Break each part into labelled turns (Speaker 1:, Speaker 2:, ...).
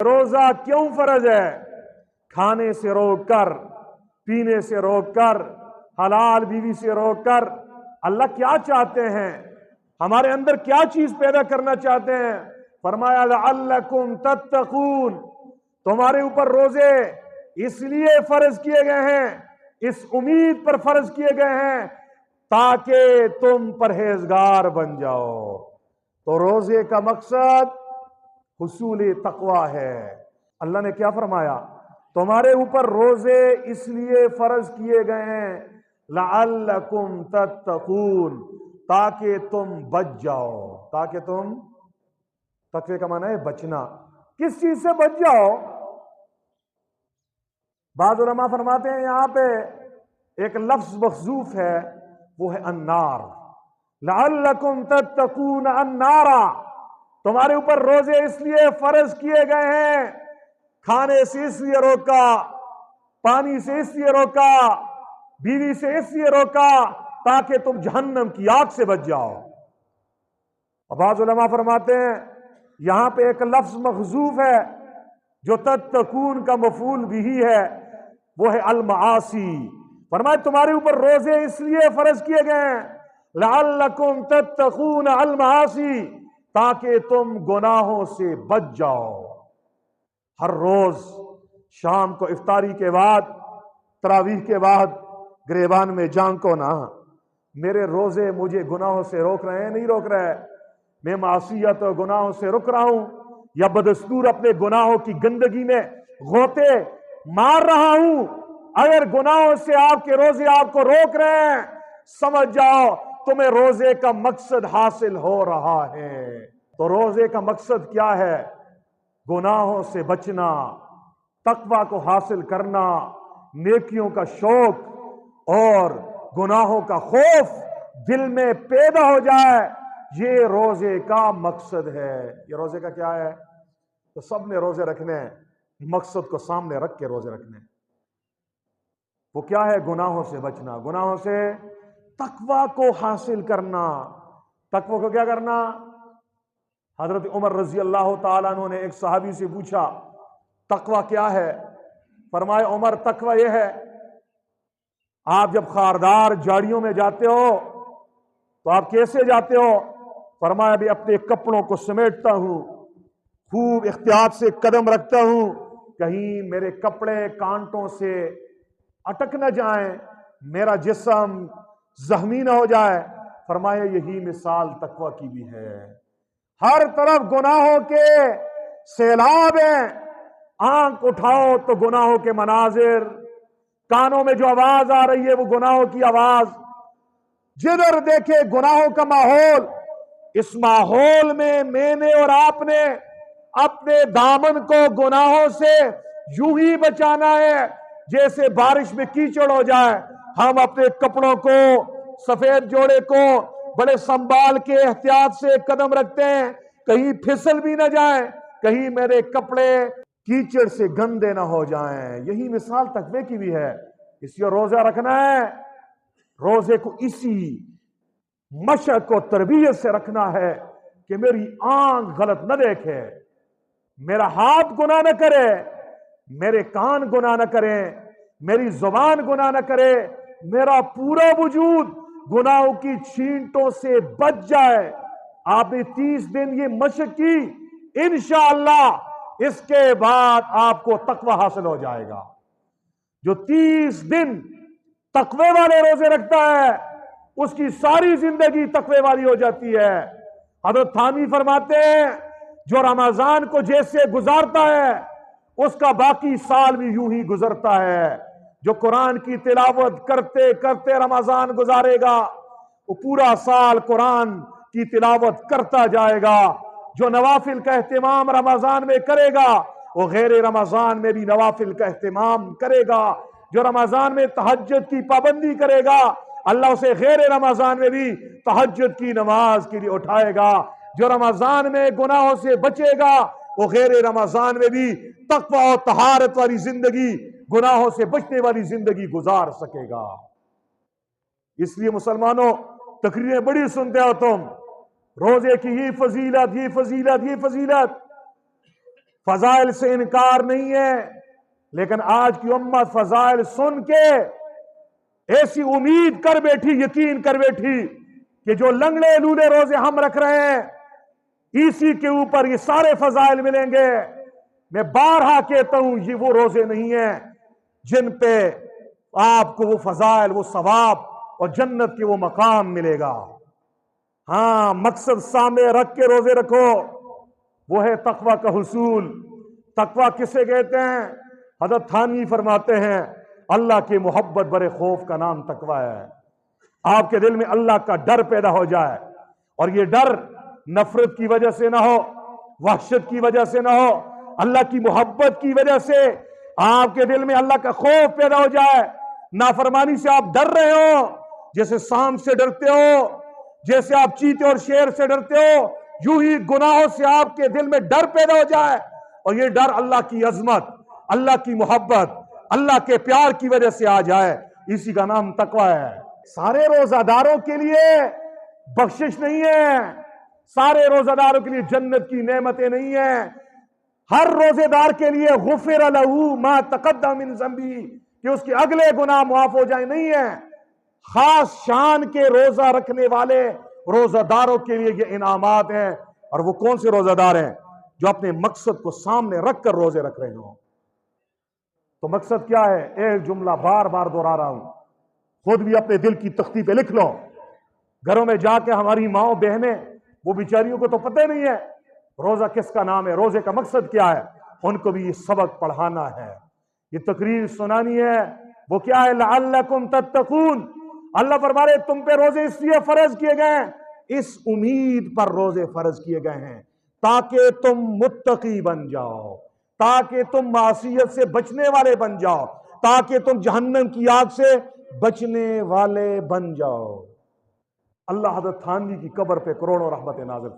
Speaker 1: روزہ کیوں فرض ہے؟ کھانے سے روک کر، پینے سے روک کر، حلال بیوی سے روک کر اللہ کیا چاہتے ہیں؟ ہمارے اندر کیا چیز پیدا کرنا چاہتے ہیں؟ فرمایا لعلکم تتقون، تمہارے اوپر روزے اس لیے فرض کیے گئے ہیں، اس امید پر فرض کیے گئے ہیں تاکہ تم پرہیزگار بن جاؤ۔ تو روزے کا مقصد حصول تقوی ہے۔ اللہ نے کیا فرمایا؟ تمہارے اوپر روزے اس لیے فرض کیے گئے ہیں لعلکم تتقون، تاکہ تم بچ جاؤ۔ تاکہ تم، تقوی کا معنی ہے بچنا۔ کس چیز سے بچ جاؤ؟ بعض علماء فرماتے ہیں یہاں پہ ایک لفظ محذوف ہے، وہ ہے النار۔ لعلکم تتقون النار، تمہارے اوپر روزے اس لیے فرض کیے گئے ہیں، کھانے سے اس لیے روکا، پانی سے اس لیے روکا، بیوی سے اس لیے روکا تاکہ تم جہنم کی آگ سے بچ جاؤ۔ اور بعض علماء فرماتے ہیں یہاں پہ ایک لفظ محذوف ہے جو تتقون کا مفعول بھی ہے، وہ ہے المعاصی۔ فرمایا تمہارے اوپر روزے اس لیے فرض کیے گئے ہیں لعلکم تتقون المعاصی، تاکہ تم گناہوں سے بچ جاؤ۔ ہر روز شام کو افطاری کے بعد، تراویح کے بعد گریبان میں جھانکو نا، میرے روزے مجھے گناہوں سے روک رہے ہیں؟ نہیں روک رہے۔ میں معصیت اور گناہوں سے رک رہا ہوں یا بدستور اپنے گناہوں کی گندگی میں غوطے مار رہا ہوں؟ اگر گناہوں سے آپ کے روزے آپ کو روک رہے ہیں، سمجھ جاؤ تمہیں روزے کا مقصد حاصل ہو رہا ہے۔ تو روزے کا مقصد کیا ہے؟ گناہوں سے بچنا، تقوی کو حاصل کرنا، نیکیوں کا شوق اور گناہوں کا خوف دل میں پیدا ہو جائے، یہ روزے کا مقصد ہے۔ یہ روزے کا کیا ہے؟ تو سب نے روزے رکھنے ہیں، مقصد کو سامنے رکھ کے روزے رکھنے ہیں۔ وہ کیا ہے؟ گناہوں سے بچنا، گناہوں سے تقوی کو حاصل کرنا۔ تقوی کو کیا کرنا؟ حضرت عمر رضی اللہ تعالیٰ عنہ نے ایک صحابی سے پوچھا تقوی کیا ہے؟ فرمایا عمر تقوی یہ ہے، آپ جب خاردار جاڑیوں میں جاتے ہو تو آپ کیسے جاتے ہو؟ فرمایا بھی اپنے کپڑوں کو سمیٹتا ہوں، خوب احتیاط سے قدم رکھتا ہوں، کہیں میرے کپڑے کانٹوں سے اٹک نہ جائیں، میرا جسم زخمی نہ ہو جائے۔ فرمایا یہی مثال تقوی کی بھی ہے۔ ہر طرف گناہوں کے سیلاب ہیں، آنکھ اٹھاؤ تو گناہوں کے مناظر، کانوں میں جو آواز آ رہی ہے وہ گناہوں کی آواز، جدھر دیکھے گناہوں کا ماحول۔ اس ماحول میں نے اور آپ نے اپنے دامن کو گناہوں سے یوں ہی بچانا ہے جیسے بارش میں کیچڑ ہو جائے۔ ہم اپنے کپڑوں کو، سفید جوڑے کو بڑے سنبھال کے احتیاط سے قدم رکھتے ہیں، کہیں پھسل بھی نہ جائیں، کہیں میرے کپڑے کیچڑ سے گندے نہ ہو جائیں۔ یہی مثال تقوی کی بھی ہے۔ اس لیے روزہ رکھنا ہے، روزے کو اسی مشق و تربیت سے رکھنا ہے کہ میری آنکھ غلط نہ دیکھے، میرا ہاتھ گناہ نہ کرے، میرے کان گناہ نہ کریں، میری زبان گناہ نہ کرے، میرا پورا وجود گناہوں کی چھینٹوں سے بچ جائے۔ آپ نے 30 دن یہ مشق کی، انشاءاللہ اس کے بعد آپ کو تقوی حاصل ہو جائے گا۔ جو 30 دن تقوی والے روزے رکھتا ہے اس کی ساری زندگی تقوی والی ہو جاتی ہے۔ حضرت تھانوی فرماتے ہیں جو رمضان کو جیسے گزارتا ہے اس کا باقی سال بھی یوں ہی گزرتا ہے۔ جو قرآن کی تلاوت کرتے کرتے رمضان گزارے گا وہ پورا سال قرآن کی تلاوت کرتا جائے گا۔ جو نوافل کا اہتمام رمضان میں کرے گا وہ غیر رمضان میں بھی نوافل کا اہتمام کرے گا۔ جو رمضان میں تہجد کی پابندی کرے گا اللہ اسے غیر رمضان میں بھی تہجد کی نماز کے لیے اٹھائے گا۔ جو رمضان میں گناہوں سے بچے گا وہ غیر رمضان میں بھی تقوی و طہارت والی زندگی، گناہوں سے بچنے والی زندگی گزار سکے گا۔ اس لیے مسلمانوں تقریریں بڑی سنتے ہو تم، روزے کی یہ فضیلت، یہ فضیلت، یہ فضیلت۔ فضائل سے انکار نہیں ہے، لیکن آج کی امت فضائل سن کے ایسی امید کر بیٹھی، یقین کر بیٹھی کہ جو لنگڑے لولے روزے ہم رکھ رہے ہیں اسی کے اوپر یہ سارے فضائل ملیں گے۔ میں بارہا کہتا ہوں یہ وہ روزے نہیں ہیں جن پہ آپ کو وہ فضائل، وہ ثواب اور جنت کے وہ مقام ملے گا۔ ہاں، مقصد سامنے رکھ کے روزے رکھو، وہ ہے تقوی کا حصول۔ تقوی کسے کہتے ہیں؟ حضرت تھانوی فرماتے ہیں اللہ کی محبت برے خوف کا نام تقوی ہے۔ آپ کے دل میں اللہ کا ڈر پیدا ہو جائے، اور یہ ڈر نفرت کی وجہ سے نہ ہو، وحشت کی وجہ سے نہ ہو، اللہ کی محبت کی وجہ سے آپ کے دل میں اللہ کا خوف پیدا ہو جائے۔ نافرمانی سے آپ ڈر رہے ہو جیسے سانپ سے ڈرتے ہو، جیسے آپ چیتے اور شیر سے ڈرتے ہو، یوں ہی گناہوں سے آپ کے دل میں ڈر پیدا ہو جائے، اور یہ ڈر اللہ کی عظمت، اللہ کی محبت، اللہ کے پیار کی وجہ سے آ جائے، اسی کا نام تقوی ہے۔ سارے روزہ داروں کے لیے بخشش نہیں ہے، سارے روزہ داروں کے لیے جنت کی نعمتیں نہیں ہیں۔ ہر روزے دار کے لیے غفر لہ ما تقدم من ذنبہ، کہ اس کے اگلے گناہ معاف ہو جائیں، نہیں ہے۔ خاص شان کے روزہ رکھنے والے روزہ داروں کے لیے یہ انعامات ہیں، اور وہ کون سے روزہ دار ہیں؟ جو اپنے مقصد کو سامنے رکھ کر روزے رکھ رہے ہوں۔ تو مقصد کیا ہے؟ ایک جملہ بار بار دہرا رہا ہوں، خود بھی اپنے دل کی تختی پہ لکھ لو۔ گھروں میں جا کے ہماری ماؤں بہنیں، وہ بیچاریوں کو تو پتہ نہیں ہے روزہ کس کا نام ہے، روزے کا مقصد کیا ہے، ان کو بھی یہ سبق پڑھانا ہے، یہ تقریر سنانی ہے۔ وہ کیا ہے؟ لعلکم تتقون۔ اللہ فرما رہے تم پہ روزے اس لیے فرض کیے گئے ہیں، اس امید پر روزے فرض کیے گئے ہیں تاکہ تم متقی بن جاؤ، تاکہ تم معصیت سے بچنے والے بن جاؤ، تاکہ تم جہنم کی آگ سے بچنے والے بن جاؤ۔ اللہ حضرت تھانوی کی قبر پہ کروڑوں رحمت نازل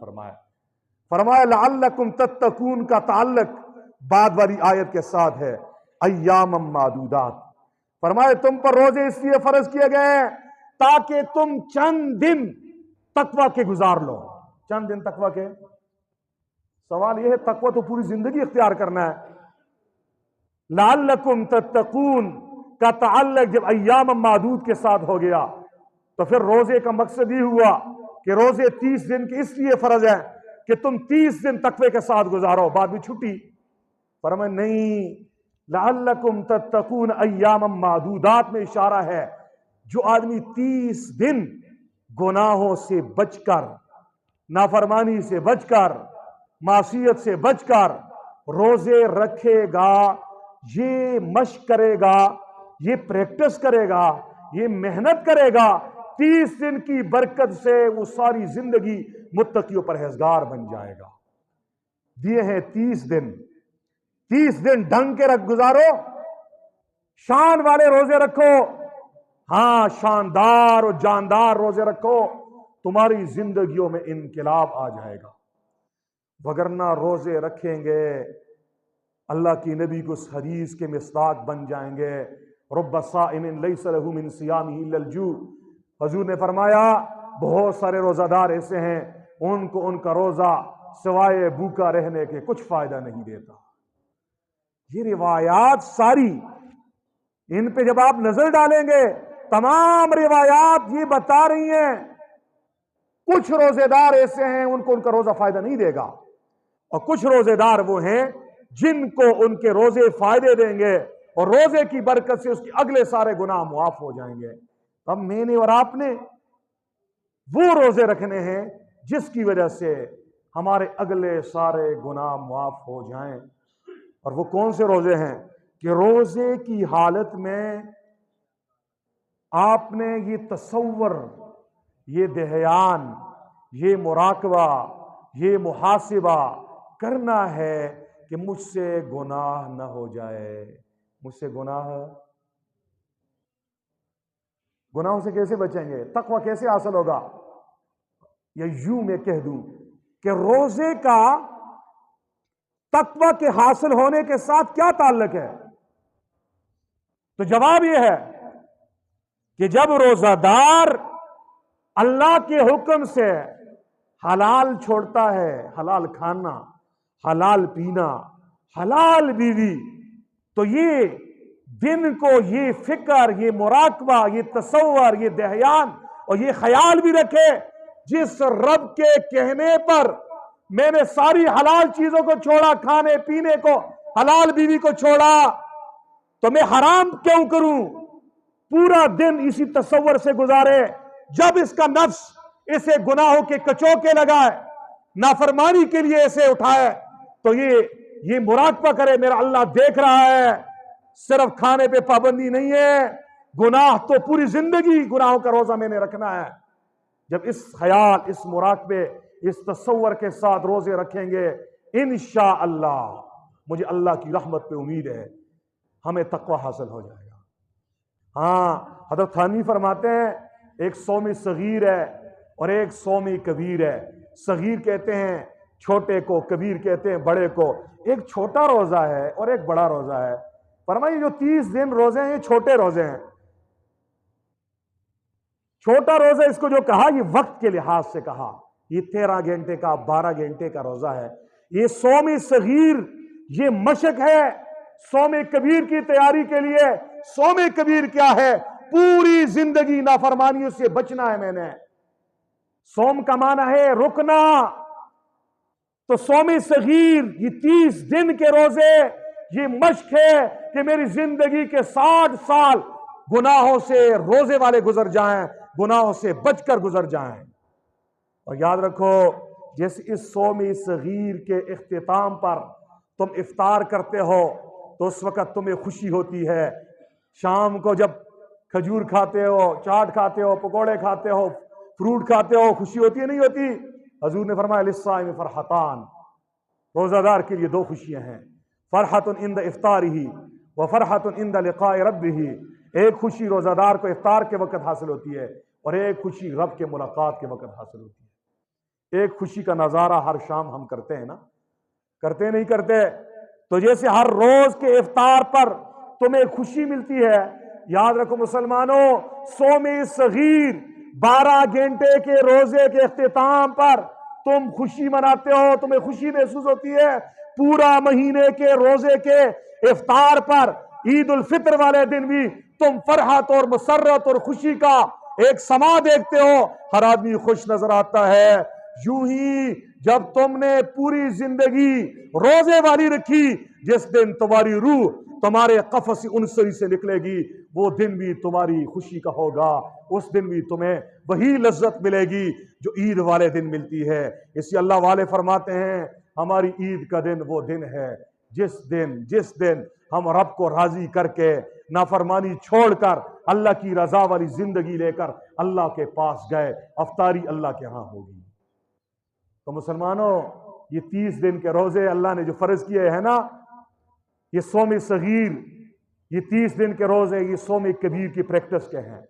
Speaker 1: فرمایا لعلکم تتقون کا تعلق بعد والی آیت کے ساتھ ہے، ایام معدودات۔ فرمایا تم پر روزے اس لیے فرض کیے گئے ہیں تاکہ تم چند دن تقوی کے گزار لو۔ چند دن تقوی کے؟ سوال یہ ہے تقوی تو پوری زندگی اختیار کرنا ہے۔ لعلکم تتقون کا تعلق جب ایام معدود کے ساتھ ہو گیا تو پھر روزے کا مقصد یہ ہوا کہ روزے 30 دن کے اس لیے فرض ہیں کہ تم 30 دن تقوی کے ساتھ گزارو، بعد میں چھٹی۔ فرمایا نہیں، لعلکم تتقون ایام معدودات میں اشارہ ہے جو آدمی 30 دن گناہوں سے بچ کر، نافرمانی سے بچ کر، معصیت سے بچ کر روزے رکھے گا، یہ مشق کرے گا، یہ پریکٹس کرے گا، یہ محنت کرے گا، 30 دن کی برکت سے وہ ساری زندگی متقی و پرہیزگار بن جائے گا۔ دیے ہیں 30 دن، 30 دن ڈھنگ کے گزارو، شان والے روزے رکھو، ہاں شاندار اور جاندار روزے رکھو، تمہاری زندگیوں میں انقلاب آ جائے گا۔ وگرنہ روزے رکھیں گے اللہ کی نبی کو اس حدیث کے مصداق بن جائیں گے، رب صائم لیس لہ من صیامہ الا الجوع۔ حضور نے فرمایا بہت سارے روزہ دار ایسے ہیں ان کو ان کا روزہ سوائے بھوکا رہنے کے کچھ فائدہ نہیں دیتا۔ یہ روایات ساری، ان پہ جب آپ نظر ڈالیں گے تمام روایات یہ بتا رہی ہیں کچھ روزے دار ایسے ہیں ان کو ان کا روزہ فائدہ نہیں دے گا، اور کچھ روزے دار وہ ہیں جن کو ان کے روزے فائدے دیں گے، اور روزے کی برکت سے اس کے اگلے سارے گناہ معاف ہو جائیں گے۔ اب میں نے اور آپ نے وہ روزے رکھنے ہیں جس کی وجہ سے ہمارے اگلے سارے گناہ معاف ہو جائیں۔ اور وہ کون سے روزے ہیں کہ روزے کی حالت میں آپ نے یہ تصور، یہ دھیان، یہ مراقبہ، یہ محاسبہ کرنا ہے کہ مجھ سے گناہ نہ ہو جائے، مجھ سے گناہوں سے کیسے بچیں گے، تقوی کیسے حاصل ہوگا؟ یا یوں میں کہہ دوں کہ روزے کا تقوی کے حاصل ہونے کے ساتھ کیا تعلق ہے؟ تو جواب یہ ہے کہ جب روزہ دار اللہ کے حکم سے حلال چھوڑتا ہے، حلال کھانا، حلال پینا، حلال بیوی، تو یہ دن کو یہ فکر، یہ مراقبہ، یہ تصور، یہ دہیان اور یہ خیال بھی رکھے، جس رب کے کہنے پر میں نے ساری حلال چیزوں کو چھوڑا، کھانے پینے کو، حلال بیوی کو چھوڑا، تو میں حرام کیوں کروں؟ پورا دن اسی تصور سے گزارے۔ جب اس کا نفس اسے گناہوں کے کچوکے لگائے، نافرمانی کے لیے اسے اٹھائے، تو یہ مراقبہ کرے، میرا اللہ دیکھ رہا ہے، صرف کھانے پہ پابندی نہیں ہے، گناہ تو پوری زندگی گناہوں کا روزہ میں نے رکھنا ہے۔ جب اس خیال، اس مراقبے، اس تصور کے ساتھ روزے رکھیں گے، انشاءاللہ مجھے اللہ کی رحمت پہ امید ہے، ہمیں تقوی حاصل ہو جائے گا۔ ہاں، حضرت تھانوی فرماتے ہیں ایک صوم صغیر ہے اور ایک صوم کبیر ہے۔ صغیر کہتے ہیں چھوٹے کو، کبیر کہتے ہیں بڑے کو۔ ایک چھوٹا روزہ ہے اور ایک بڑا روزہ ہے۔ فرمائیے جو 30 دن روزے ہیں یہ چھوٹے روزے ہیں۔ چھوٹا روزہ اس کو جو کہا، یہ وقت کے لحاظ سے کہا، یہ 13 گھنٹے کا، 12 گھنٹے کا روزہ ہے۔ یہ صوم صغیر یہ مشق ہے صوم کبیر کی تیاری کے لیے۔ صوم کبیر کیا ہے؟ پوری زندگی نافرمانیوں سے بچنا ہے میں نے۔ صوم کا معنی ہے رکنا، تو صوم صغیر یہ 30 دن کے روزے یہ مشق ہے کہ میری زندگی کے 60 سال گناہوں سے روزے والے گزر جائیں، گناہوں سے بچ کر گزر جائیں۔ اور یاد رکھو، جیسے اس صوم صغیر کے اختتام پر تم افطار کرتے ہو تو اس وقت تمہیں خوشی ہوتی ہے۔ شام کو جب کھجور کھاتے ہو، چاٹ کھاتے ہو، پکوڑے کھاتے ہو، فروٹ کھاتے ہو، خوشی ہوتی ہے نہیں ہوتی؟ حضور نے فرمایا للصائم فرحتان، روزہ دار کے لیے 2 خوشیاں ہیں، فرحت عند افطارہ وفرحت عند لقاء ربہ۔ ایک خوشی روزہ دار کو افطار کے وقت حاصل ہوتی ہے اور ایک خوشی رب کے ملاقات کے وقت حاصل ہوتی ہے۔ ایک خوشی کا نظارہ ہر شام ہم کرتے ہیں نا، کرتے نہیں کرتے؟ تو جیسے ہر روز کے افطار پر تمہیں خوشی ملتی ہے، یاد رکھو مسلمانوں، صوم صغیر 12 گھنٹے کے روزے کے اختتام پر تم خوشی مناتے ہو، تمہیں خوشی محسوس ہوتی ہے۔ پورا مہینے کے روزے کے افطار پر، عید الفطر والے دن بھی تم فرحت اور مسرت اور خوشی کا ایک سما دیکھتے ہو، ہر آدمی خوش نظر آتا ہے۔ یوں ہی جب تم نے پوری زندگی روزے والی رکھی، جس دن تمہاری روح تمہارے قفس عنصری سے نکلے گی، وہ دن بھی تمہاری خوشی کا ہوگا، اس دن بھی تمہیں وہی لذت ملے گی جو عید والے دن ملتی ہے۔ اسی اللہ والے فرماتے ہیں ہماری عید کا دن وہ دن ہے جس دن ہم رب کو راضی کر کے، نافرمانی چھوڑ کر، اللہ کی رضا والی زندگی لے کر اللہ کے پاس گئے۔ افطاری اللہ کے ہاں ہوگی۔ تو مسلمانوں، یہ 30 دن کے روزے اللہ نے جو فرض کیے ہیں نا، یہ صوم صغیر، یہ 30 دن کے روزے یہ صوم کبیر کی پریکٹس کے ہیں۔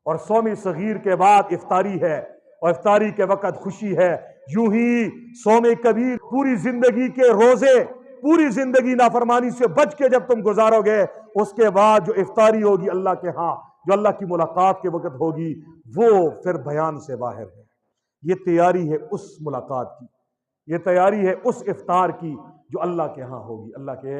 Speaker 1: اور صوم صغیر کے بعد افطاری ہے، اور افطاری کے وقت خوشی ہے۔ یوں ہی صوم کبیر پوری زندگی کے روزے، پوری زندگی نافرمانی سے بچ کے جب تم گزارو گے، اس کے بعد جو افطاری ہوگی اللہ کے ہاں، جو اللہ کی ملاقات کے وقت ہوگی، وہ پھر بیان سے باہر ہے۔ یہ تیاری ہے اس ملاقات کی، یہ تیاری ہے اس افطار کی جو اللہ کے ہاں ہوگی۔ اللہ کے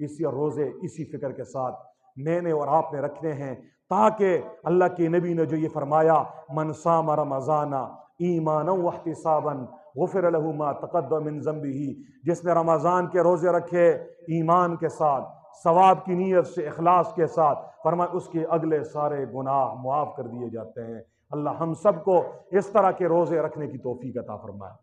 Speaker 1: اسی روزے اسی فکر کے ساتھ میں نے اور آپ نے رکھنے ہیں، تاکہ اللہ کے نبی نے جو یہ فرمایا من صام رمضان ایمانا واحتسابا غفر له ما تقدم من ذنبه، جس نے رمضان کے روزے رکھے ایمان کے ساتھ، ثواب کی نیت سے، اخلاص کے ساتھ، فرمایا اس کے اگلے سارے گناہ معاف کر دیے جاتے ہیں۔ اللہ ہم سب کو اس طرح کے روزے رکھنے کی توفیق عطا فرمائے۔